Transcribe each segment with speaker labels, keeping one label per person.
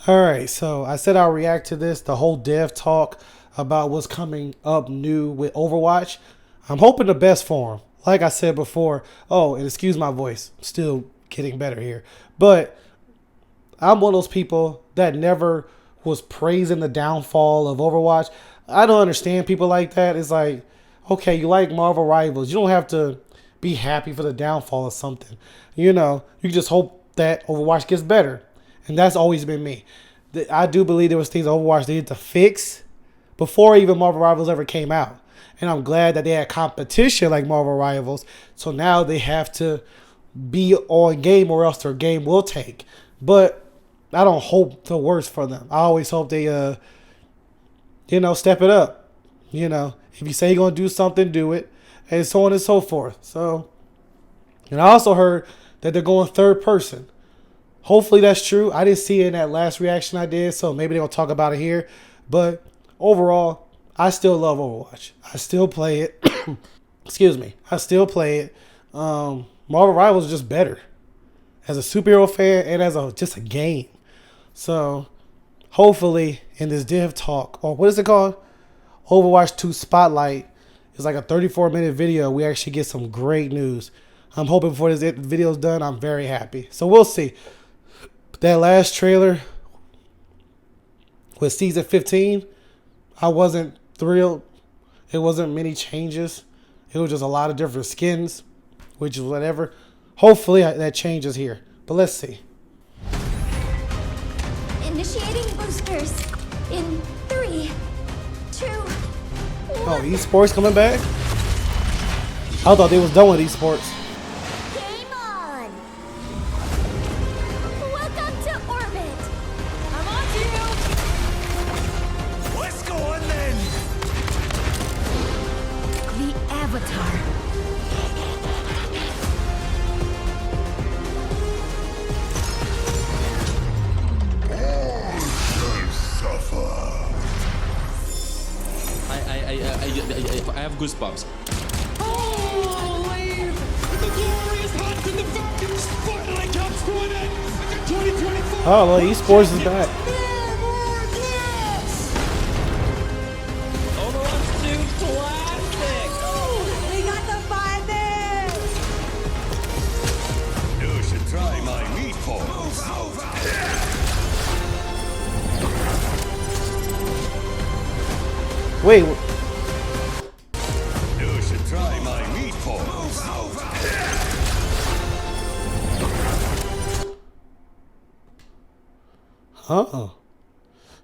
Speaker 1: All right, so I said I'll react to this, the whole dev talk about what's coming up new with Overwatch. I'm hoping the best for him. Like I said before, oh, and excuse my voice, still getting better here. But I'm one of those people that never was praising the downfall of Overwatch. I don't understand people like that. It's like, okay, you like Marvel Rivals. You don't have to be happy for the downfall of something. You just hope that Overwatch gets better. And that's always been me. I do believe there was things Overwatch needed to fix before even Marvel Rivals ever came out. And I'm glad that they had competition like Marvel Rivals. So now they have to be on game or else their game will tank. But I don't hope the worst for them. I always hope they, step it up. If you say you're going to do something, do it. And so on and so forth. So, and I also heard that they're going third person. Hopefully that's true. I didn't see it in that last reaction I did, so maybe they'll talk about it here. But overall, I still love Overwatch. I still play it. Excuse me. I still play it. Marvel Rivals is just better as a superhero fan and as just a game. So hopefully in this dev talk, or what is it called? Overwatch 2 Spotlight. It's like a 34-minute video. We actually get some great news. I'm hoping before this video's done, I'm very happy. So we'll see. That last trailer with season 15, I wasn't thrilled. It wasn't many changes. It was just a lot of different skins, which is whatever. Hopefully that changes here. But let's see.
Speaker 2: Initiating boosters in 3, 2, 1.
Speaker 1: Oh, esports coming back? I thought they was done with esports.
Speaker 2: Game on! Welcome to orbit! I'm on to you!
Speaker 3: Let's go on then!
Speaker 2: The Avatar.
Speaker 3: All shall suffer.
Speaker 4: I have goosebumps.
Speaker 3: Holy! The glorious hunt and the Falcons finally comes to an end! 2024!
Speaker 1: Oh, well, esports is back.
Speaker 4: Overwatch 2 Classic!
Speaker 2: We got the fire.
Speaker 3: You should try my meatballs.
Speaker 1: Wait,
Speaker 3: You should try my meatballs.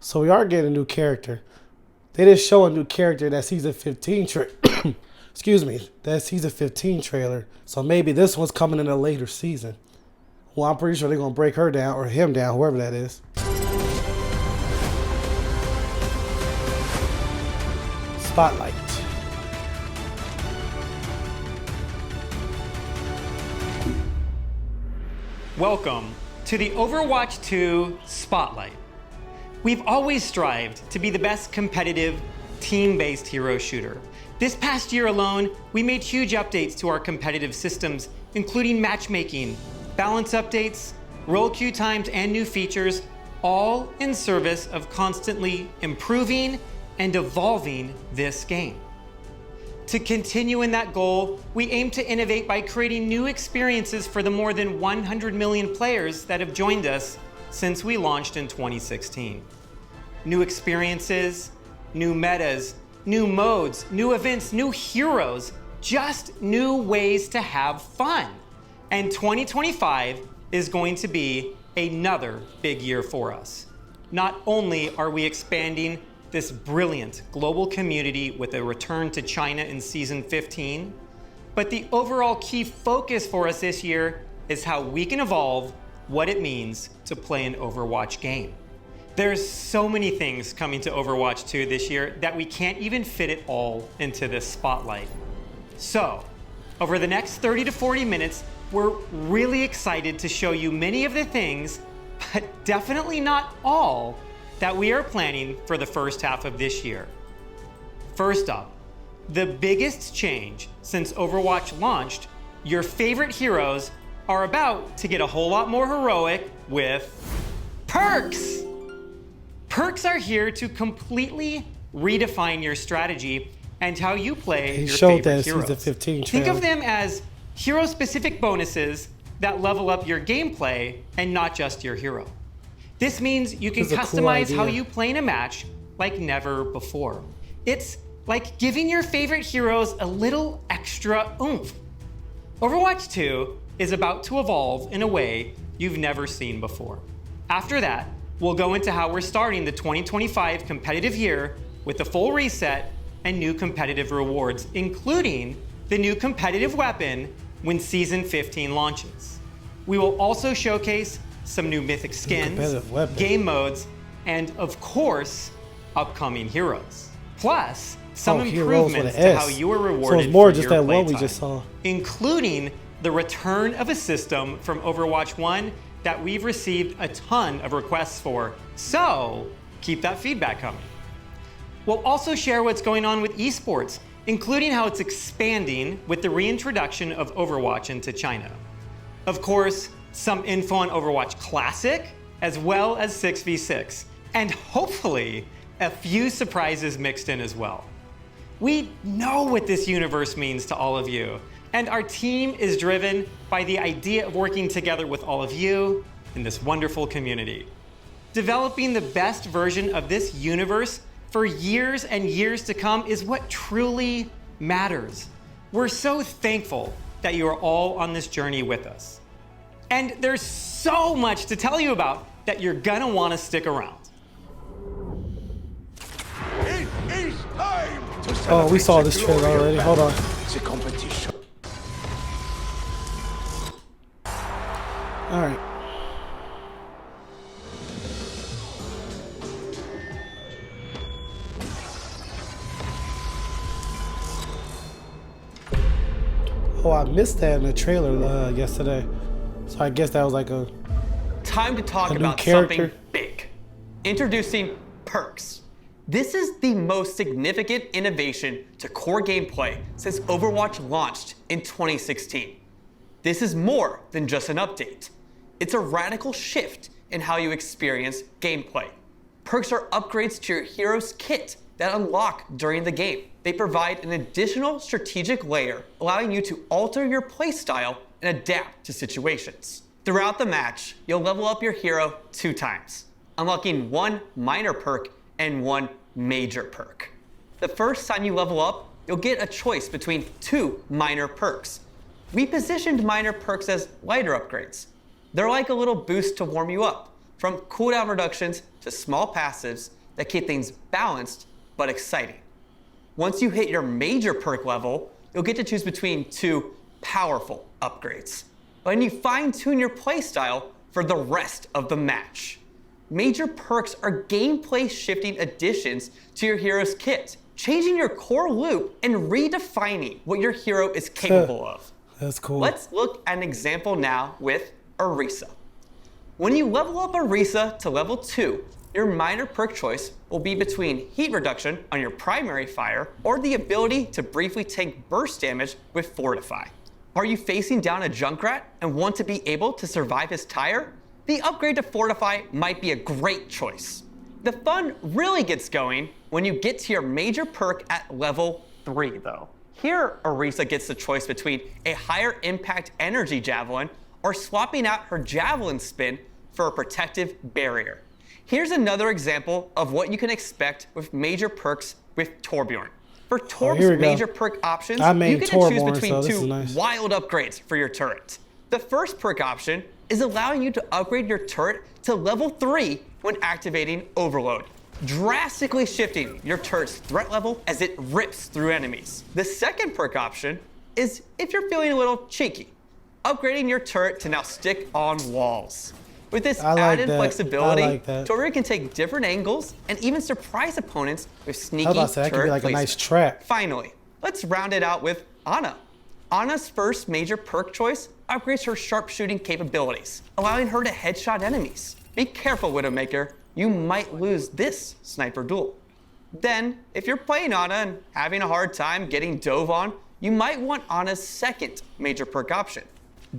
Speaker 1: so we are getting a new character. They didn't show a new character in that season 15 excuse me, that season 15 trailer. So maybe this one's coming in a later season. Well, I'm pretty sure they're gonna break her down or him down, whoever that is. Spotlight.
Speaker 5: Welcome to the Overwatch 2 Spotlight. We've always strived to be the best competitive, team-based hero shooter. This past year alone, we made huge updates to our competitive systems, including matchmaking, balance updates, role queue times, and new features, all in service of constantly improving and evolving this game. To continue in that goal, we aim to innovate by creating new experiences for the more than 100 million players that have joined us since we launched in 2016. New experiences, new metas, new modes, new events, new heroes, just new ways to have fun. And 2025 is going to be another big year for us. Not only are we expanding this brilliant global community with a return to China in season 15, but the overall key focus for us this year is how we can evolve what it means to play an Overwatch game. There's so many things coming to Overwatch 2 this year that we can't even fit it all into this spotlight. So, over the next 30 to 40 minutes, we're really excited to show you many of the things, but definitely not all, that we are planning for the first half of this year. First up, the biggest change since Overwatch launched, your favorite heroes are about to get a whole lot more heroic with perks. Perks are here to completely redefine your strategy and how you play
Speaker 1: He
Speaker 5: your
Speaker 1: showed
Speaker 5: favorite
Speaker 1: that in
Speaker 5: heroes.
Speaker 1: season 15
Speaker 5: Think
Speaker 1: trailer.
Speaker 5: of them as hero-specific bonuses that level up your gameplay and not just your hero. This means you can
Speaker 1: That's a cool
Speaker 5: customize how
Speaker 1: idea.
Speaker 5: you play in a match like never before. It's like giving your favorite heroes a little extra oomph. Overwatch 2 is about to evolve in a way you've never seen before. After that, we'll go into how we're starting the 2025 competitive year with a full reset and new competitive rewards, including the new competitive weapon when Season 15 launches. We will also showcase some new mythic skins,
Speaker 1: competitive weapon.
Speaker 5: game modes, and of course, upcoming heroes. Plus, some
Speaker 1: Heroes with
Speaker 5: improvements
Speaker 1: an
Speaker 5: to
Speaker 1: S.
Speaker 5: how you are
Speaker 1: So
Speaker 5: rewarded
Speaker 1: it's more
Speaker 5: for
Speaker 1: just
Speaker 5: your
Speaker 1: that one we
Speaker 5: playtime,
Speaker 1: just saw.
Speaker 5: including the return of a system from Overwatch 1 that we've received a ton of requests for, so keep that feedback coming. We'll also share what's going on with esports, including how it's expanding with the reintroduction of Overwatch into China. Of course, some info on Overwatch Classic, as well as 6v6, and hopefully a few surprises mixed in as well. We know what this universe means to all of you, and our team is driven by the idea of working together with all of you in this wonderful community. Developing the best version of this universe for years and years to come is what truly matters. We're so thankful that you are all on this journey with us. And there's so much to tell you about that you're gonna wanna stick around.
Speaker 3: It is time to
Speaker 1: Oh, we saw
Speaker 3: celebrate
Speaker 1: this
Speaker 3: the
Speaker 1: trailer
Speaker 3: glory of
Speaker 1: already. Hold on.
Speaker 3: the competition.
Speaker 1: All right. Oh, I missed that in the trailer yesterday. So I guess that was like a
Speaker 6: Time to talk
Speaker 1: A new
Speaker 6: about
Speaker 1: character.
Speaker 6: something big. Introducing perks. This is the most significant innovation to core gameplay since Overwatch launched in 2016. This is more than just an update. It's a radical shift in how you experience gameplay. Perks are upgrades to your hero's kit that unlock during the game. They provide an additional strategic layer, allowing you to alter your playstyle and adapt to situations. Throughout the match, you'll level up your hero 2 times, unlocking 1 minor perk and 1 major perk. The first time you level up, you'll get a choice between 2 minor perks. We positioned minor perks as lighter upgrades. They're like a little boost to warm you up, from cooldown reductions to small passives that keep things balanced but exciting. Once you hit your major perk level, you'll get to choose between 2 powerful upgrades, letting you fine-tune your playstyle for the rest of the match. Major perks are gameplay shifting additions to your hero's kit, changing your core loop and redefining what your hero is capable of.
Speaker 1: That's cool.
Speaker 6: Let's look at an example now with Orisa. When you level up Orisa to level 2, your minor perk choice will be between heat reduction on your primary fire or the ability to briefly take burst damage with Fortify. Are you facing down a Junkrat and want to be able to survive his tire? The upgrade to Fortify might be a great choice. The fun really gets going when you get to your major perk at level 3 though. Here, Orisa gets the choice between a higher impact energy javelin or swapping out her javelin spin for a protective barrier. Here's another example of what you can expect with major perks with Torbjorn. For Torb's
Speaker 1: here we go.
Speaker 6: major perk options,
Speaker 1: I made
Speaker 6: you get to choose
Speaker 1: Torbjorn,
Speaker 6: between
Speaker 1: so this
Speaker 6: 2
Speaker 1: is nice.
Speaker 6: wild upgrades for your turret. The first perk option is allowing you to upgrade your turret to level 3 when activating Overload, drastically shifting your turret's threat level as it rips through enemies. The second perk option is if you're feeling a little cheeky, upgrading your turret to now stick on walls. With this
Speaker 1: I like
Speaker 6: added
Speaker 1: that.
Speaker 6: flexibility,
Speaker 1: I like that.
Speaker 6: Torbjorn can take different angles and even surprise opponents with sneaky
Speaker 1: about to say, that could be
Speaker 6: turret
Speaker 1: like a nice
Speaker 6: placement.
Speaker 1: trap.
Speaker 6: Finally, let's round it out with Ana. Ana's first major perk choice upgrades her sharpshooting capabilities, allowing her to headshot enemies. Be careful, Widowmaker, you might lose this sniper duel. Then, if you're playing Ana and having a hard time getting dove on, you might want Ana's second major perk option.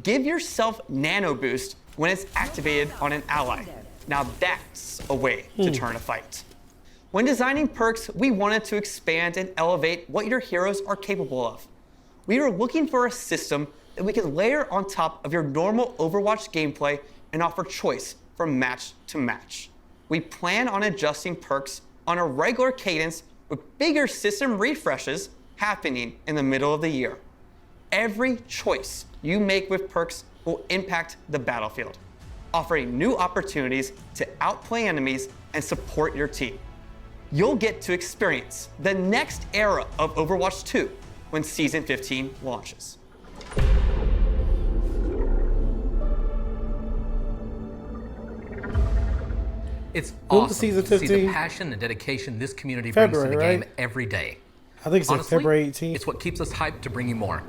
Speaker 6: Give yourself Nano Boost when it's activated on an ally. Now that's a way to turn a fight. When designing perks, we wanted to expand and elevate what your heroes are capable of. We were looking for a system that we could layer on top of your normal Overwatch gameplay and offer choice from match to match. We plan on adjusting perks on a regular cadence with bigger system refreshes happening in the middle of the year. Every choice you make with perks will impact the battlefield, offering new opportunities to outplay enemies and support your team. You'll get to experience the next era of Overwatch 2 when Season 15 launches.
Speaker 7: It's
Speaker 1: When was
Speaker 7: awesome
Speaker 1: season
Speaker 7: to see the
Speaker 1: 15?
Speaker 7: passion and dedication this community brings to
Speaker 1: February,
Speaker 7: the game
Speaker 1: right?
Speaker 7: every day.
Speaker 1: I think it's
Speaker 7: Honestly,
Speaker 1: February 18th.
Speaker 7: it's what keeps us hyped to bring you more.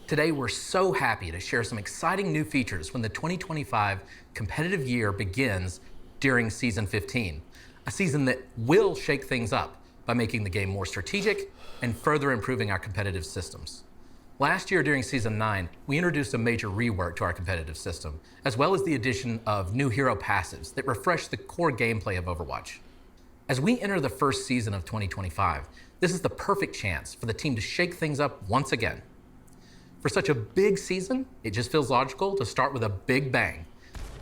Speaker 7: Today, we're so happy to share some exciting new features when the 2025 competitive year begins during Season 15, a season that will shake things up by making the game more strategic and further improving our competitive systems. Last year during Season 9, we introduced a major rework to our competitive system, as well as the addition of new hero passives that refresh the core gameplay of Overwatch. As we enter the first season of 2025, this is the perfect chance for the team to shake things up once again. For such a big season, it just feels logical to start with a big bang,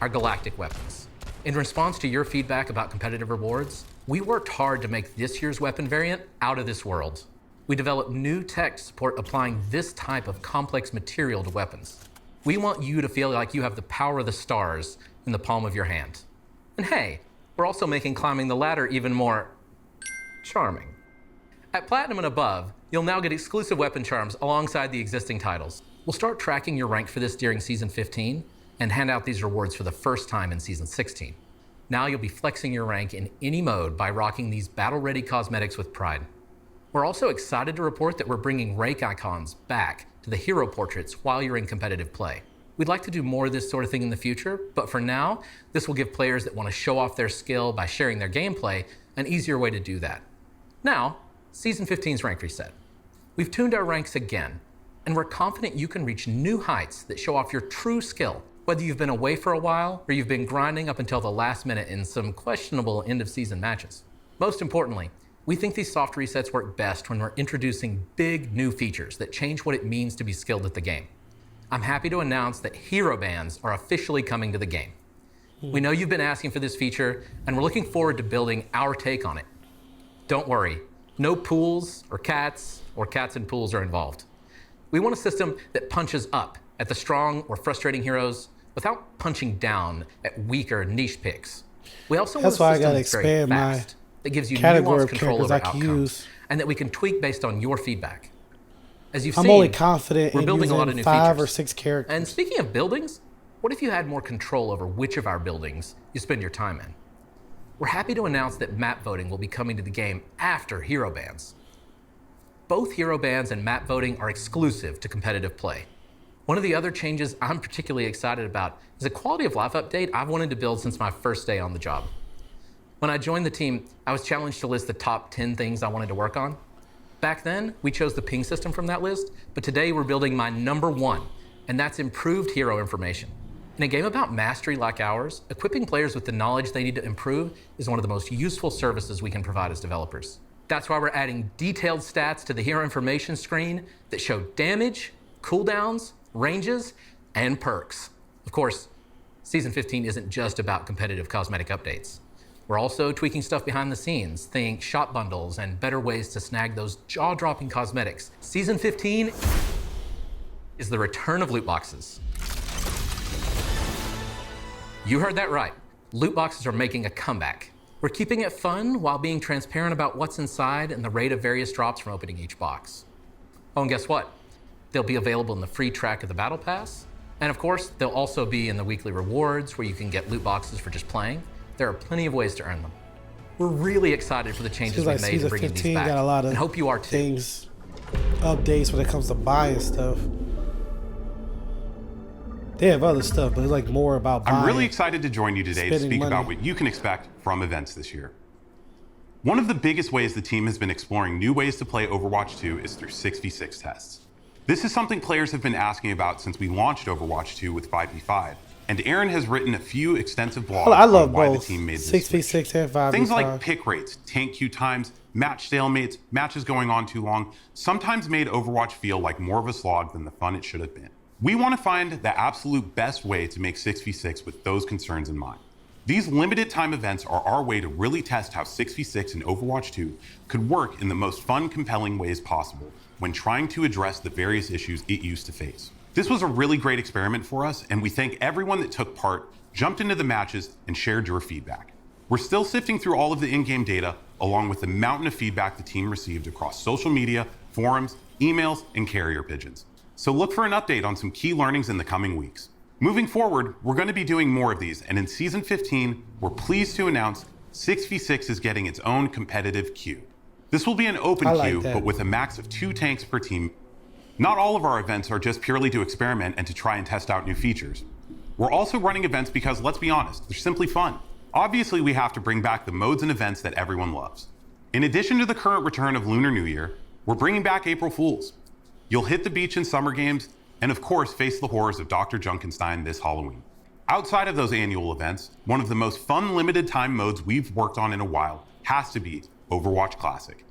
Speaker 7: our galactic weapons. In response to your feedback about competitive rewards, we worked hard to make this year's weapon variant out of this world. We developed new tech to support applying this type of complex material to weapons. We want you to feel like you have the power of the stars in the palm of your hand. And hey, we're also making climbing the ladder even more charming. At Platinum and above, you'll now get exclusive weapon charms alongside the existing titles. We'll start tracking your rank for this during Season 15 and hand out these rewards for the first time in Season 16. Now you'll be flexing your rank in any mode by rocking these battle-ready cosmetics with pride. We're also excited to report that we're bringing rank icons back to the hero portraits while you're in competitive play. We'd like to do more of this sort of thing in the future, but for now, this will give players that want to show off their skill by sharing their gameplay an easier way to do that. Now, Season 15's rank reset. We've tuned our ranks again, and we're confident you can reach new heights that show off your true skill, whether you've been away for a while or you've been grinding up until the last minute in some questionable end-of-season matches. Most importantly, we think these soft resets work best when we're introducing big new features that change what it means to be skilled at the game. I'm happy to announce that hero bans are officially coming to the game. We know you've been asking for this feature, and we're looking forward to building our take on it. Don't worry, no pools or cats and pools are involved. We want a system that punches up at the strong or frustrating heroes without punching down at weaker niche picks. We also
Speaker 1: That's
Speaker 7: want
Speaker 1: why I
Speaker 7: a system
Speaker 1: gotta
Speaker 7: that's very
Speaker 1: expand my
Speaker 7: fast, that gives you
Speaker 1: category
Speaker 7: nuanced
Speaker 1: of
Speaker 7: control
Speaker 1: characters
Speaker 7: over
Speaker 1: I can
Speaker 7: outcomes,
Speaker 1: use.
Speaker 7: and that we can tweak based on your feedback. As you've
Speaker 1: I'm
Speaker 7: seen,
Speaker 1: only confident
Speaker 7: we're
Speaker 1: in
Speaker 7: building a lot of
Speaker 1: using
Speaker 7: new
Speaker 1: 5
Speaker 7: features.
Speaker 1: or 6 characters.
Speaker 7: And speaking of buildings, what if you had more control over which of our buildings you spend your time in? We're happy to announce that map voting will be coming to the game after hero bans. Both hero bans and map voting are exclusive to competitive play. One of the other changes I'm particularly excited about is a quality of life update I've wanted to build since my first day on the job. When I joined the team, I was challenged to list the top 10 things I wanted to work on. Back then, we chose the ping system from that list, but today we're building my number 1, and that's improved hero information. In a game about mastery like ours, equipping players with the knowledge they need to improve is one of the most useful services we can provide as developers. That's why we're adding detailed stats to the hero information screen that show damage, cooldowns, ranges, and perks. Of course, Season 15 isn't just about competitive cosmetic updates. We're also tweaking stuff behind the scenes, think shop bundles and better ways to snag those jaw-dropping cosmetics. Season 15 is the return of loot boxes. You heard that right. Loot boxes are making a comeback. We're keeping it fun while being transparent about what's inside and the rate of various drops from opening each box. Oh, and guess what? They'll be available in the free track of the Battle Pass. And of course, they'll also be in the weekly rewards where you can get loot boxes for just playing. There are plenty of ways to earn them. We're really excited for the changes
Speaker 1: Seems like
Speaker 7: we've made
Speaker 1: Season
Speaker 7: to bringing
Speaker 1: 15
Speaker 7: these back,
Speaker 1: got a lot of
Speaker 7: and hope you are too.
Speaker 1: things, updates when it comes to buying stuff. They have other stuff, but it's like more about buying.
Speaker 8: I'm really excited to join you today to
Speaker 1: spending
Speaker 8: speak
Speaker 1: money.
Speaker 8: about what you can expect from events this year. One of the biggest ways the team has been exploring new ways to play Overwatch 2 is through 6v6 tests. This is something players have been asking about since we launched Overwatch 2 with 5v5, and Aaron has written a few extensive blogs
Speaker 1: I love
Speaker 8: on why
Speaker 1: both
Speaker 8: the team made this
Speaker 1: 6v6 and 5v5.
Speaker 8: Things like pick rates, tank queue times, match stalemates, matches going on too long, sometimes made Overwatch feel like more of a slog than the fun it should have been. We want to find the absolute best way to make 6v6 with those concerns in mind. These limited time events are our way to really test how 6v6 in Overwatch 2 could work in the most fun, compelling ways possible when trying to address the various issues it used to face. This was a really great experiment for us, and we thank everyone that took part, jumped into the matches, and shared your feedback. We're still sifting through all of the in-game data, along with the mountain of feedback the team received across social media, forums, emails, and carrier pigeons. So look for an update on some key learnings in the coming weeks. Moving forward, we're going to be doing more of these, and in Season 15, we're pleased to announce 6v6 is getting its own competitive queue. This will be an open queue, but with a max of 2 tanks per team. Not all of our events are just purely to experiment and to try and test out new features. We're also running events because, let's be honest, they're simply fun. Obviously, we have to bring back the modes and events that everyone loves. In addition to the current return of Lunar New Year, we're bringing back April Fools. You'll hit the beach in Summer Games, and of course, face the horrors of Dr. Junkenstein this Halloween. Outside of those annual events, one of the most fun limited time modes we've worked on in a while has to be Overwatch Classic.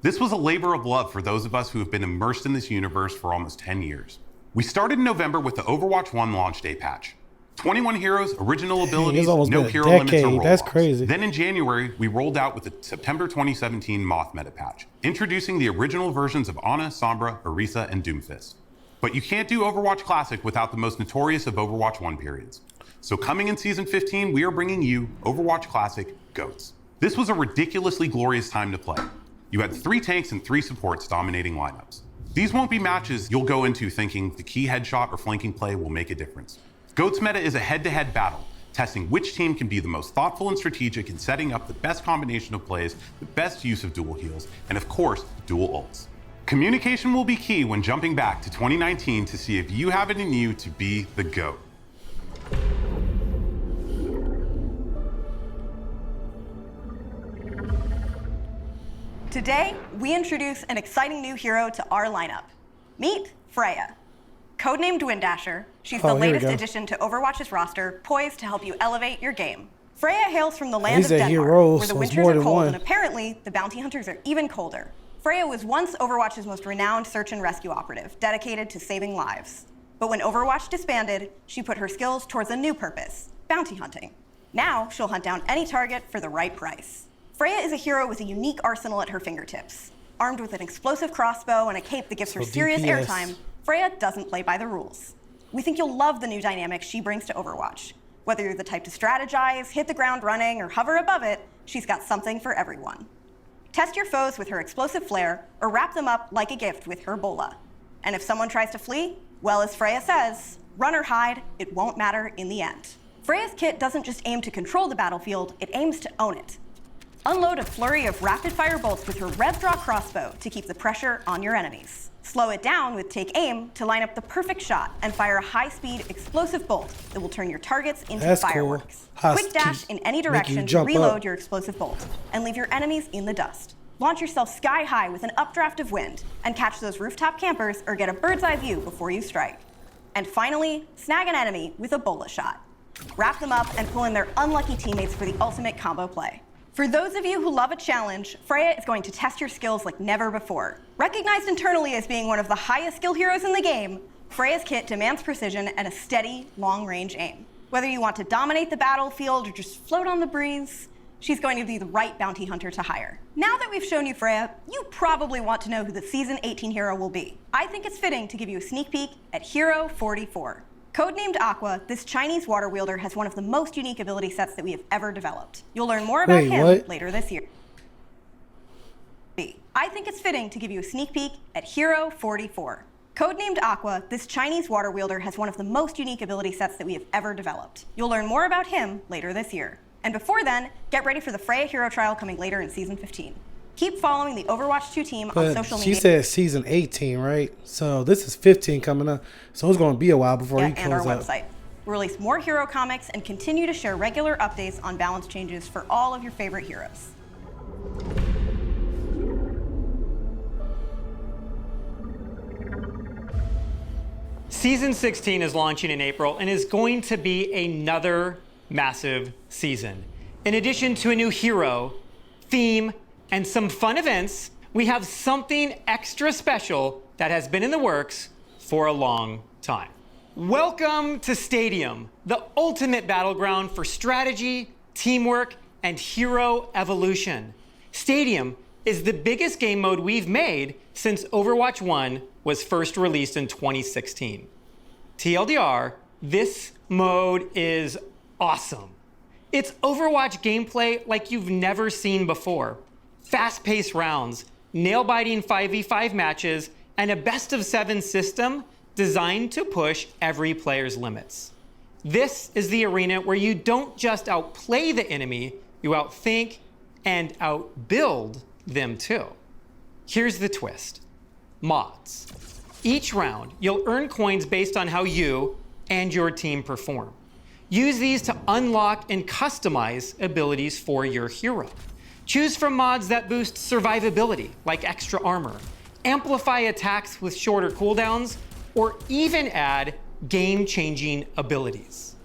Speaker 8: This was a labor of love for those of us who have been immersed in this universe for almost 10 years. We started in November with the Overwatch 1 launch day patch. 21 heroes, original abilities, no hero limits or roll-offs.
Speaker 1: That's crazy.
Speaker 8: Then in January, we rolled out with the September 2017 Moth meta patch, introducing the original versions of Ana, Sombra, Orisa, and Doomfist. But you can't do Overwatch Classic without the most notorious of Overwatch 1 periods. So coming in Season 15, we are bringing you Overwatch Classic GOATS. This was a ridiculously glorious time to play. You had 3 tanks and 3 supports dominating lineups. These won't be matches you'll go into thinking the key headshot or flanking play will make a difference. GOATS meta is a head-to-head battle, testing which team can be the most thoughtful and strategic in setting up the best combination of plays, the best use of dual heals, and of course, dual ults. Communication will be key when jumping back to 2019 to see if you have it in you to be the GOAT.
Speaker 9: Today, we introduce an exciting new hero to our lineup. Meet Freya. Codenamed Windasher, she's the latest addition to Overwatch's roster, poised to help you elevate your game. Freya hails from the land of Denmark, where the winters are cold and apparently the bounty hunters are even colder. Freya was once Overwatch's most renowned search and rescue operative, dedicated to saving lives. But when Overwatch disbanded, she put her skills towards a new purpose, bounty hunting. Now, she'll hunt down any target for the right price. Freya is a hero with a unique arsenal at her fingertips. Armed with an explosive crossbow and a cape that gives her serious airtime, Freya doesn't play by the rules. We think you'll love the new dynamic she brings to Overwatch. Whether you're the type to strategize, hit the ground running, or hover above it, she's got something for everyone. Test your foes with her explosive flare, or wrap them up like a gift with her bola. And if someone tries to flee, well, as Freya says, run or hide, it won't matter in the end. Freya's kit doesn't just aim to control the battlefield, it aims to own it. Unload a flurry of rapid-fire bolts with her rev-draw crossbow to keep the pressure on your enemies. Slow it down with Take Aim to line up the perfect shot and fire a high-speed, explosive bolt that will turn your targets into fireworks. Quick dash in any direction to reload your explosive bolt and leave your enemies in the dust. Launch yourself sky high with an updraft of wind and catch those rooftop campers or get a bird's eye view before you strike. And finally, snag an enemy with a bola shot. Wrap them up and pull in their unlucky teammates for the ultimate combo play. For those of you who love a challenge, Freya is going to test your skills like never before. Recognized internally as being one of the highest skill heroes in the game, Freya's kit demands precision and a steady, long-range aim. Whether you want to dominate the battlefield or just float on the breeze, she's going to be the right bounty hunter to hire. Now that we've shown you Freya, you probably want to know who the Season 18 hero will be. I think it's fitting to give you a sneak peek at Hero 44. Codenamed Aqua, this Chinese water wielder has one of the most unique ability sets that we have ever developed. You'll learn more about him later this year. I think it's fitting to give you a sneak peek at Hero 44. Codenamed Aqua, this Chinese water wielder has one of the most unique ability sets that we have ever developed. You'll learn more about him later this year. And before then, get ready for the Freya Hero Trial coming later in Season 15. Keep following the Overwatch 2 team on social media.
Speaker 1: She said Season 18, right? So this is 15 coming up. So it's going to be a while before he comes
Speaker 9: and our
Speaker 1: up.
Speaker 9: website. We'll release more hero comics and continue to share regular updates on balance changes for all of your favorite heroes.
Speaker 5: Season 16 is launching in April and is going to be another massive season. In addition to a new hero, theme, and some fun events, we have something extra special that has been in the works for a long time. Welcome to Stadium, the ultimate battleground for strategy, teamwork, and hero evolution. Stadium is the biggest game mode we've made since Overwatch 1 was first released in 2016. TLDR, this mode is awesome. It's Overwatch gameplay like you've never seen before. Fast-paced rounds, nail-biting 5v5 matches, and a best-of-7 system designed to push every player's limits. This is the arena where you don't just outplay the enemy, you outthink and outbuild them too. Here's the twist. Mods. Each round, you'll earn coins based on how you and your team perform. Use these to unlock and customize abilities for your hero. Choose from mods that boost survivability, like extra armor, amplify attacks with shorter cooldowns, or even add game-changing abilities.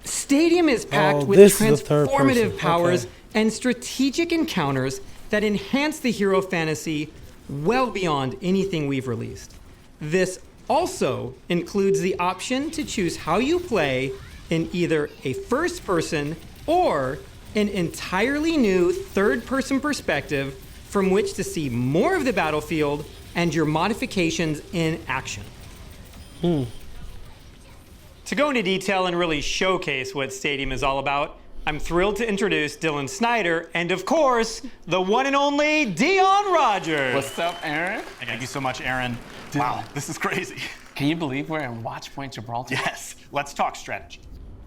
Speaker 5: Stadium is packed with transformative powers and strategic encounters that enhance the hero fantasy well beyond anything we've released. This also includes the option to choose how you play in either a first-person or an entirely new third-person perspective from which to see more of the battlefield and your modifications in action. To go into detail and really showcase what Stadium is all about, I'm thrilled to introduce Dylan Snyder and, of course, the one and only Dion Rogers.
Speaker 10: What's up, Aaron?
Speaker 11: Thank you so much, Aaron. Wow, this is crazy.
Speaker 10: Can you believe we're in Watch Point Gibraltar?
Speaker 11: Yes, let's talk strategy.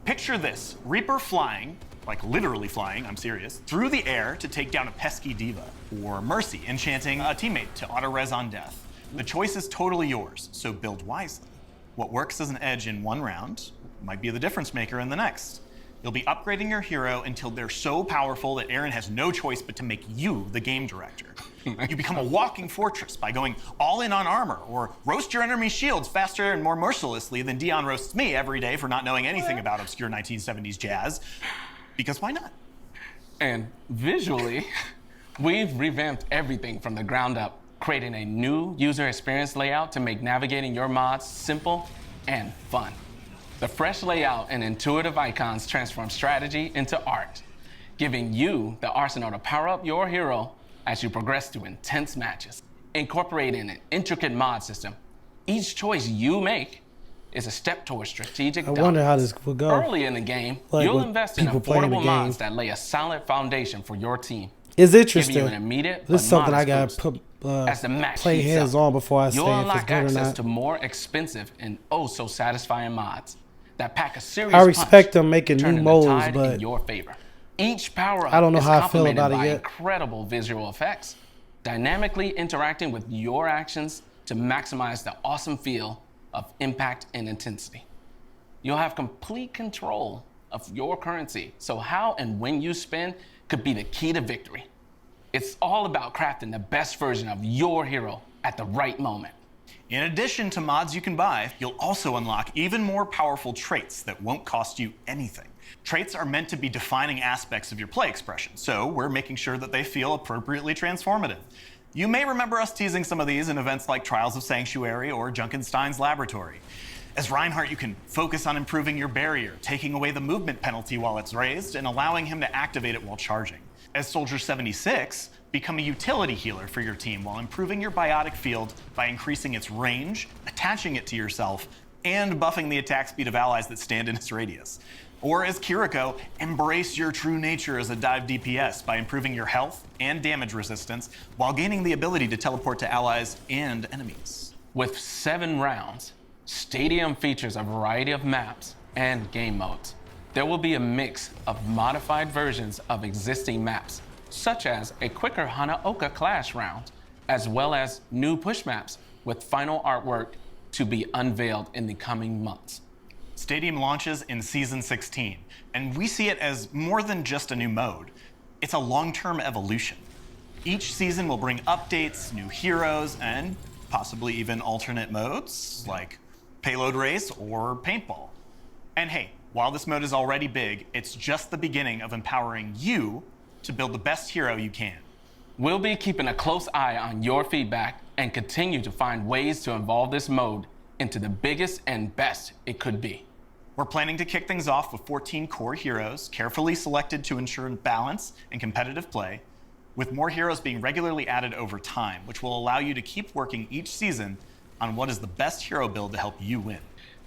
Speaker 11: Picture this, Reaper flying, like literally flying, I'm serious, through the air to take down a pesky diva, or Mercy enchanting a teammate to auto-res on death. The choice is totally yours, so build wisely. What works as an edge in one round might be the difference maker in the next. You'll be upgrading your hero until they're so powerful that Aaron has no choice but to make you the game director. You become a walking fortress by going all in on armor, or roast your enemy shields faster and more mercilessly than Dion roasts me every day for not knowing anything about obscure 1970s jazz. Because why not?
Speaker 10: And visually, we've revamped everything from the ground up, creating a new user experience layout to make navigating your mods simple and fun. The fresh layout and intuitive icons transform strategy into art, giving you the arsenal to power up your hero as you progress through intense matches. Incorporating an intricate mod system, each choice you make is a step towards strategic dominance.
Speaker 1: I wonder how this will go.
Speaker 10: Early in the game,
Speaker 1: like
Speaker 10: you'll invest in affordable
Speaker 1: mods
Speaker 10: mods that lay a solid foundation for your team.
Speaker 1: It's interesting.
Speaker 10: Giving you an immediate
Speaker 1: this is something I
Speaker 10: gotta
Speaker 1: put
Speaker 10: as the match
Speaker 1: play hands on before I say
Speaker 10: you'll
Speaker 1: if it's
Speaker 10: unlock
Speaker 1: good or
Speaker 10: access
Speaker 1: not.
Speaker 10: to more expensive and oh so satisfying mods that pack a serious
Speaker 1: I respect
Speaker 10: punch,
Speaker 1: them making new
Speaker 10: turning the
Speaker 1: modes,
Speaker 10: tide
Speaker 1: but
Speaker 10: in your favor. Each power-up
Speaker 1: I don't know
Speaker 10: is
Speaker 1: how I feel
Speaker 10: complemented
Speaker 1: about it
Speaker 10: by
Speaker 1: yet.
Speaker 10: incredible visual effects, dynamically interacting with your actions to maximize the awesome feel of impact and intensity. You'll have complete control of your currency, so how and when you spend could be the key to victory. It's all about crafting the best version of your hero at the right moment.
Speaker 11: In addition to mods you can buy, you'll also unlock even more powerful traits that won't cost you anything. Traits are meant to be defining aspects of your play expression, so we're making sure that they feel appropriately transformative. You may remember us teasing some of these in events like Trials of Sanctuary or Junkenstein's Laboratory. As Reinhardt, you can focus on improving your barrier, taking away the movement penalty while it's raised, and allowing him to activate it while charging. As Soldier 76, become a utility healer for your team while improving your biotic field by increasing its range, attaching it to yourself, and buffing the attack speed of allies that stand in its radius. Or as Kiriko, embrace your true nature as a dive DPS by improving your health and damage resistance while gaining the ability to teleport to allies and enemies.
Speaker 10: With 7 rounds, Stadium features a variety of maps and game modes. There will be a mix of modified versions of existing maps, such as a quicker Hanaoka Clash round, as well as new push maps with final artwork to be unveiled in the coming months.
Speaker 11: Stadium launches in Season 16, and we see it as more than just a new mode. It's a long-term evolution. Each season will bring updates, new heroes, and possibly even alternate modes, like payload race, or paintball. And hey, while this mode is already big, it's just the beginning of empowering you to build the best hero you can.
Speaker 10: We'll be keeping a close eye on your feedback and continue to find ways to evolve this mode into the biggest and best it could be.
Speaker 11: We're planning to kick things off with 14 core heroes, carefully selected to ensure balance and competitive play, with more heroes being regularly added over time, which will allow you to keep working each season on what is the best hero build to help you win.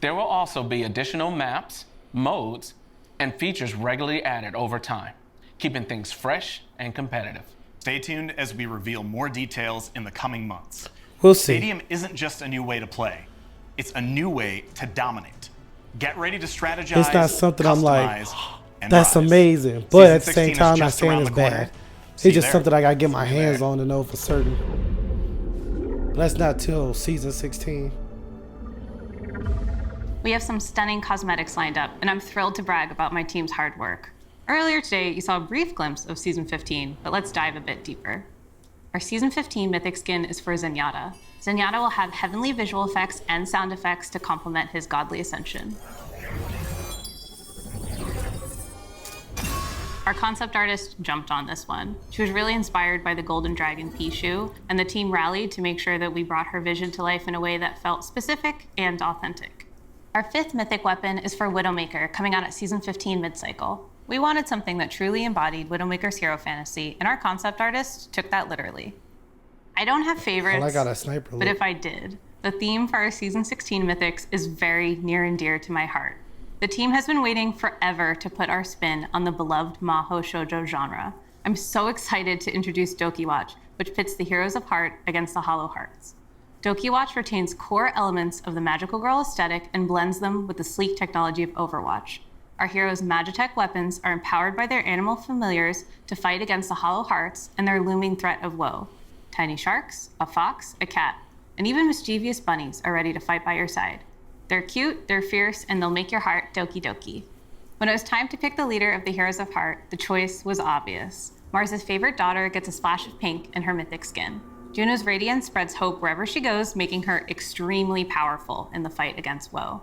Speaker 10: There will also be additional maps, modes, and features regularly added over time, keeping things fresh and competitive.
Speaker 11: Stay tuned as we reveal more details in the coming months.
Speaker 1: We'll see.
Speaker 11: Stadium isn't just a new way to play, it's a new way to dominate. Get ready to strategize.
Speaker 1: It's not something I'm like,
Speaker 11: and
Speaker 1: that's
Speaker 11: rise.
Speaker 1: amazing. But at the
Speaker 11: Season
Speaker 1: same
Speaker 11: 16
Speaker 1: time,
Speaker 11: is
Speaker 1: not
Speaker 11: just
Speaker 1: saying
Speaker 11: around
Speaker 1: it's
Speaker 11: the corner.
Speaker 1: bad.
Speaker 11: See
Speaker 1: It's
Speaker 11: you
Speaker 1: just
Speaker 11: there.
Speaker 1: something I gotta get my
Speaker 11: See you
Speaker 1: hands
Speaker 11: there.
Speaker 1: on to know for certain. But that's not till season 16.
Speaker 12: We have some stunning cosmetics lined up, and I'm thrilled to brag about my team's hard work. Earlier today, you saw a brief glimpse of Season 15, but let's dive a bit deeper. Our Season 15 Mythic skin is for Zenyatta. Zenyatta will have heavenly visual effects and sound effects to complement his godly ascension. Our concept artist jumped on this one. She was really inspired by the Golden Dragon Pichu, and the team rallied to make sure that we brought her vision to life in a way that felt specific and authentic. Our 5th Mythic weapon is for Widowmaker, coming out at Season 15 mid-cycle. We wanted something that truly embodied Widowmaker's hero fantasy, and our concept artist took that literally. I don't have favorites,
Speaker 1: I got a sniper
Speaker 12: but
Speaker 1: look.
Speaker 12: if I did, the theme for our Season 16 Mythics is very near and dear to my heart. The team has been waiting forever to put our spin on the beloved Maho Shoujo genre. I'm so excited to introduce Doki Watch, which pits the heroes of heart against the hollow hearts. Doki Watch retains core elements of the magical girl aesthetic and blends them with the sleek technology of Overwatch. Our heroes' Magitech weapons are empowered by their animal familiars to fight against the hollow hearts and their looming threat of woe. Tiny sharks, a fox, a cat, and even mischievous bunnies are ready to fight by your side. They're cute, they're fierce, and they'll make your heart doki doki. When it was time to pick the leader of the Heroes of Heart, the choice was obvious. Mars' favorite daughter gets a splash of pink in her mythic skin. Juno's radiance spreads hope wherever she goes, making her extremely powerful in the fight against woe.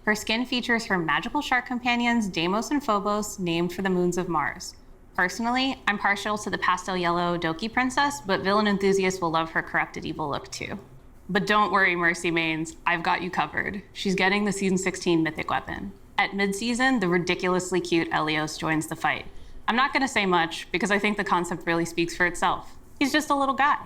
Speaker 12: Her skin features her magical shark companions, Deimos and Phobos, named for the moons of Mars. Personally, I'm partial to the pastel yellow Doki princess, but villain enthusiasts will love her corrupted evil look too. But don't worry, Mercy Mains, I've got you covered. She's getting the Season 16 mythic weapon. At mid-season, the ridiculously cute Elios joins the fight. I'm not gonna say much, because I think the concept really speaks for itself. He's just a little guy.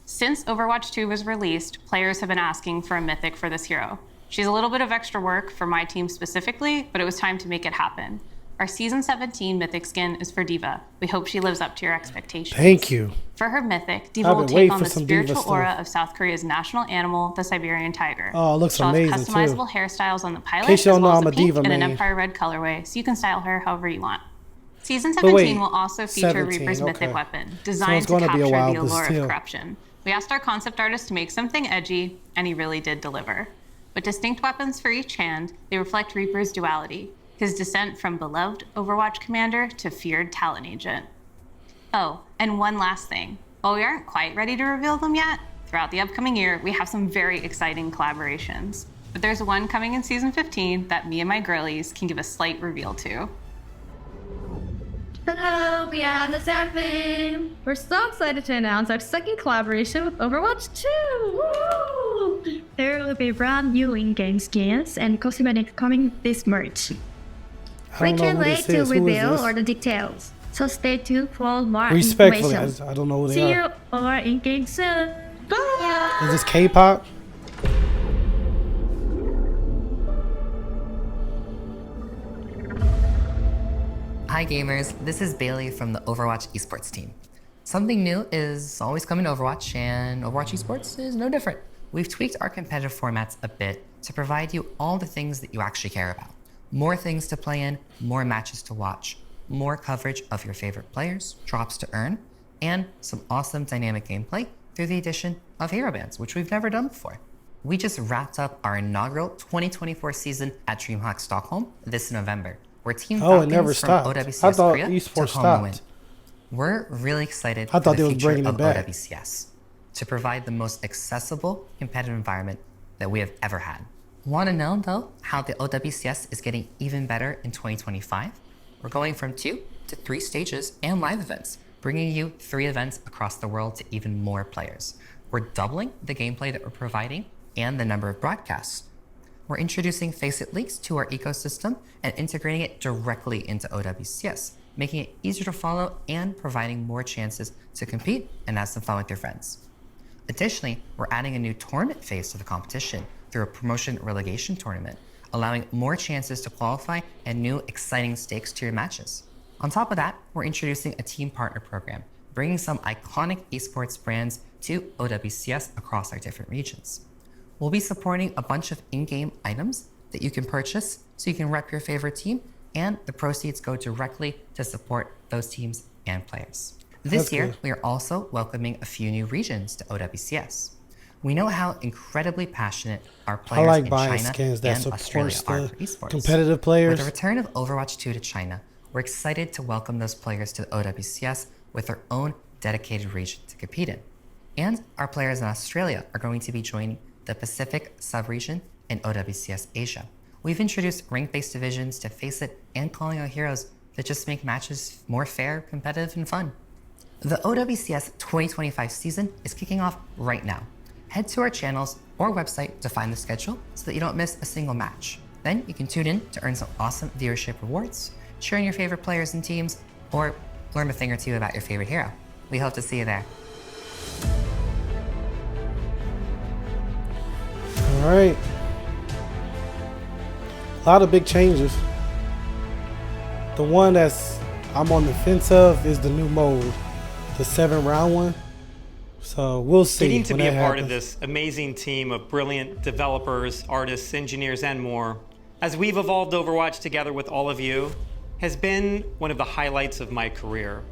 Speaker 12: Since Overwatch 2 was released, players have been asking for a mythic for this hero. She's a little bit of extra work for my team specifically, but it was time to make it happen. Our Season 17 mythic skin is for Diva. We hope she lives up to your expectations.
Speaker 1: Thank you.
Speaker 12: For her mythic, Diva
Speaker 1: I've
Speaker 12: will
Speaker 1: been
Speaker 12: take
Speaker 1: waiting
Speaker 12: on
Speaker 1: for
Speaker 12: the
Speaker 1: some Diva
Speaker 12: spiritual
Speaker 1: stuff.
Speaker 12: aura of South Korea's national animal, the Siberian tiger.
Speaker 1: Oh, it looks
Speaker 12: She'll
Speaker 1: amazing,
Speaker 12: have
Speaker 1: too.
Speaker 12: customizable hairstyles on the pilot,
Speaker 1: In case
Speaker 12: as
Speaker 1: you don't know,
Speaker 12: well as
Speaker 1: I'm
Speaker 12: a
Speaker 1: a
Speaker 12: pink
Speaker 1: Diva
Speaker 12: and an
Speaker 1: main.
Speaker 12: Empire Red colorway, so you can style her however you want. Season
Speaker 1: But
Speaker 12: 17
Speaker 1: wait,
Speaker 12: will also feature
Speaker 1: 17,
Speaker 12: Reaper's
Speaker 1: okay.
Speaker 12: mythic weapon,
Speaker 1: So
Speaker 12: designed
Speaker 1: it's
Speaker 12: to
Speaker 1: gonna be
Speaker 12: capture
Speaker 1: a while,
Speaker 12: the
Speaker 1: but
Speaker 12: allure
Speaker 1: still.
Speaker 12: of corruption. We asked our concept artist to make something edgy, and he really did deliver. With distinct weapons for each hand, they reflect Reaper's duality, his descent from beloved Overwatch commander to feared talent agent. Oh, and one last thing. While we aren't quite ready to reveal them yet, throughout the upcoming year, we have some very exciting collaborations. But there's one coming in Season 15 that me and my girlies can give a slight reveal to.
Speaker 2: Hello, we are the Seraphim! We're so excited to announce our second collaboration with Overwatch 2! Woo! There will be brand new in-game skins and cosmetics coming this March. We
Speaker 1: I don't know
Speaker 2: can't
Speaker 1: who
Speaker 2: wait
Speaker 1: this
Speaker 2: to
Speaker 1: is. Who is
Speaker 2: reveal
Speaker 1: this?
Speaker 2: all the details, so stay tuned for more
Speaker 1: Respectfully,
Speaker 2: information.
Speaker 1: I don't know who they
Speaker 2: See
Speaker 1: are.
Speaker 2: you all in-game soon! Bye!
Speaker 1: Is this K-pop?
Speaker 13: Hi gamers, this is Bailey from the Overwatch esports team. Something new is always coming to Overwatch, and Overwatch esports is no different. We've tweaked our competitive formats a bit to provide you all the things that you actually care about. More things to play in, more matches to watch, more coverage of your favorite players, drops to earn, and some awesome dynamic gameplay through the addition of hero bands, which we've never done before. We just wrapped up our inaugural 2024 season at DreamHack Stockholm this November, where Team
Speaker 1: Oh, it
Speaker 13: Falcons
Speaker 1: never
Speaker 13: from
Speaker 1: stopped.
Speaker 13: OWCS
Speaker 1: I thought
Speaker 13: Korea
Speaker 1: esports
Speaker 13: took home the win.
Speaker 1: stopped.
Speaker 13: We're really excited
Speaker 1: I
Speaker 13: for
Speaker 1: thought
Speaker 13: the
Speaker 1: they was
Speaker 13: future
Speaker 1: bringing it
Speaker 13: of
Speaker 1: back.
Speaker 13: OWCS to provide the most accessible competitive environment that we have ever had. Want to know, though, how the OWCS is getting even better in 2025? We're going from 2 to 3 stages and live events, bringing you 3 events across the world to even more players. We're doubling the gameplay that we're providing and the number of broadcasts. We're introducing Faceit Leagues to our ecosystem and integrating it directly into OWCS, making it easier to follow and providing more chances to compete and have some fun with your friends. Additionally, we're adding a new tournament phase to the competition through a promotion relegation tournament, allowing more chances to qualify and new exciting stakes to your matches. On top of that, we're introducing a team partner program, bringing some iconic esports brands to OWCS across our different regions. We'll be supporting a bunch of in-game items that you can purchase so you can rep your favorite team, and the proceeds go directly to support those teams and players. This year, we are also welcoming a few new regions to OWCS. We know how incredibly passionate our players in China and Australia are for esports.
Speaker 1: Competitive players.
Speaker 13: With the return of Overwatch 2 to China, we're excited to welcome those players to the OWCS with their own dedicated region to compete in. And our players in Australia are going to be joining the Pacific sub-region in OWCS Asia. We've introduced rank-based divisions to Faceit and calling out heroes that just make matches more fair, competitive, and fun. The OWCS 2025 season is kicking off right now. Head to our channels or website to find the schedule so that you don't miss a single match. Then you can tune in to earn some awesome viewership rewards, cheer on your favorite players and teams, or learn a thing or two about your favorite hero. We hope to see you there.
Speaker 1: All right. A lot of big changes. The one that's I'm on the fence of is the new mode, the 7-round one. So we'll see.
Speaker 5: Getting to be a part of this amazing team of brilliant developers, artists, engineers, and more, as we've evolved Overwatch together with all of you, has been one of the highlights of my career.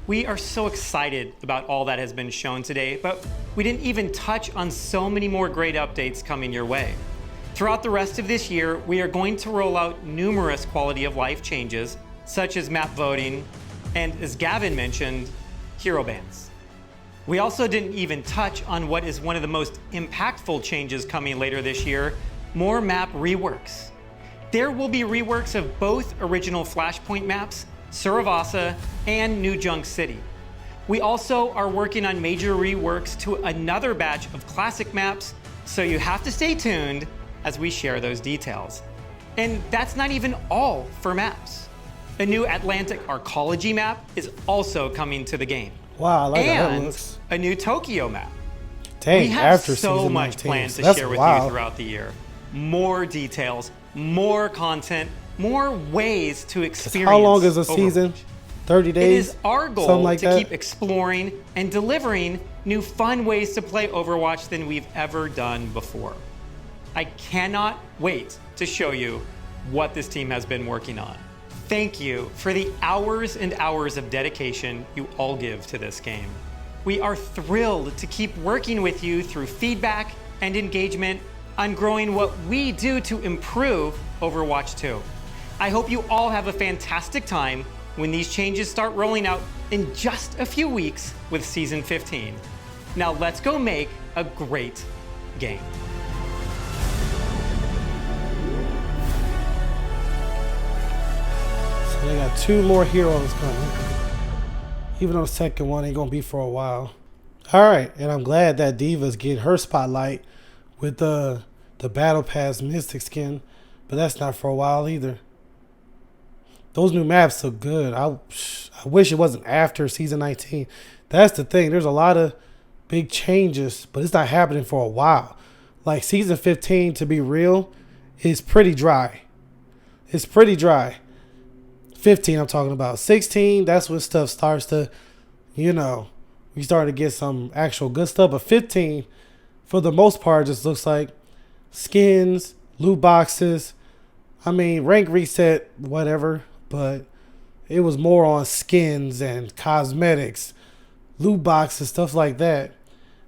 Speaker 5: We are so excited about all that has been shown today, but we didn't even touch on so many more great updates coming your way. Throughout the rest of this year, we are going to roll out numerous quality of life changes, such as map voting, and as Gavin mentioned, hero bans. We also didn't even touch on what is one of the most impactful changes coming later this year, more map reworks. There will be reworks of both original Flashpoint maps, Suravasa, and New Junk City. We also are working on major reworks to another batch of classic maps, so you have to stay tuned as we share those details. And that's not even all for maps. A new Atlantic Arcology map is also coming to the game.
Speaker 1: Wow, I like how that
Speaker 5: and
Speaker 1: looks.
Speaker 5: A new Tokyo map.
Speaker 1: Dang,
Speaker 5: we have
Speaker 1: after
Speaker 5: so
Speaker 1: season
Speaker 5: much
Speaker 1: 19.
Speaker 5: plans to
Speaker 1: That's
Speaker 5: share with
Speaker 1: wild.
Speaker 5: you throughout the year. More details, more content, more ways to experience.
Speaker 1: How long is a
Speaker 5: Overwatch.
Speaker 1: season? 30 days?
Speaker 5: It is our goal
Speaker 1: like
Speaker 5: to
Speaker 1: that?
Speaker 5: keep exploring and delivering new fun ways to play Overwatch than we've ever done before. I cannot wait to show you what this team has been working on. Thank you for the hours and hours of dedication you all give to this game. We are thrilled to keep working with you through feedback and engagement on growing what we do to improve Overwatch 2. I hope you all have a fantastic time when these changes start rolling out in just a few weeks with Season 15. Now let's go make a great game.
Speaker 1: So they got 2 more heroes coming. Even though the second one ain't gonna be for a while. Alright, and I'm glad that Diva's getting her spotlight with the Battle Pass Mystic skin, but that's not for a while either. Those new maps look good. I wish it wasn't after Season 19. That's the thing. There's a lot of big changes, but it's not happening for a while. Like Season 15, to be real, is pretty dry. It's pretty dry. 15, I'm talking about. 16, that's when stuff starts to, we start to get some actual good stuff. But 15, for the most part, just looks like skins, loot boxes. I mean, rank reset, whatever. But it was more on skins and cosmetics, loot boxes, stuff like that.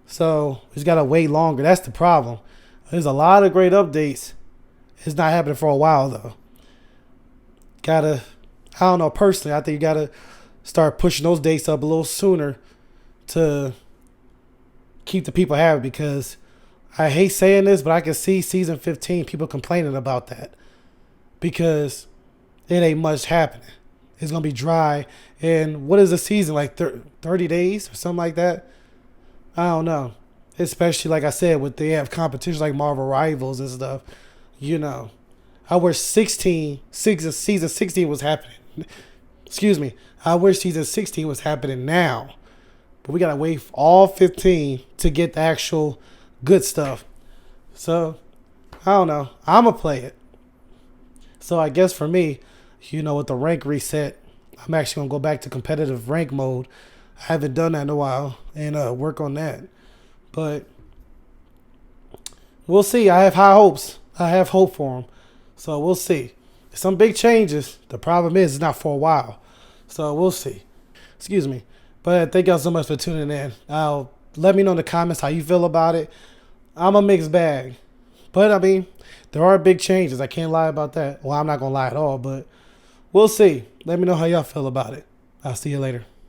Speaker 1: So we just got to wait longer. That's the problem. There's a lot of great updates. It's not happening for a while, though. I don't know, personally, I think you got to start pushing those dates up a little sooner to keep the people happy, because I hate saying this, but I can see season 15 people complaining about that because it ain't much happening. It's going to be dry. And what is the season? Like 30 days or something like that? I don't know. Especially, like I said, with they have competitions like Marvel Rivals and stuff. You know, I wish season 16 was happening. Excuse me. I wish season 16 was happening now. But we got to wait for all 15 to get the actual good stuff. So, I don't know. I'm going to play it. So, I guess for me, you know, with the rank reset, I'm actually going to go back to competitive rank mode. I haven't done that in a while and work on that. But we'll see. I have high hopes. I have hope for them. So, we'll see. Some big changes. The problem is it's not for a while. So, we'll see. Excuse me. But thank y'all so much for tuning in. Let me know in the comments how you feel about it. I'm a mixed bag. But, I mean, there are big changes. I can't lie about that. Well, I'm not going to lie at all, but we'll see. Let me know how y'all feel about it. I'll see you later.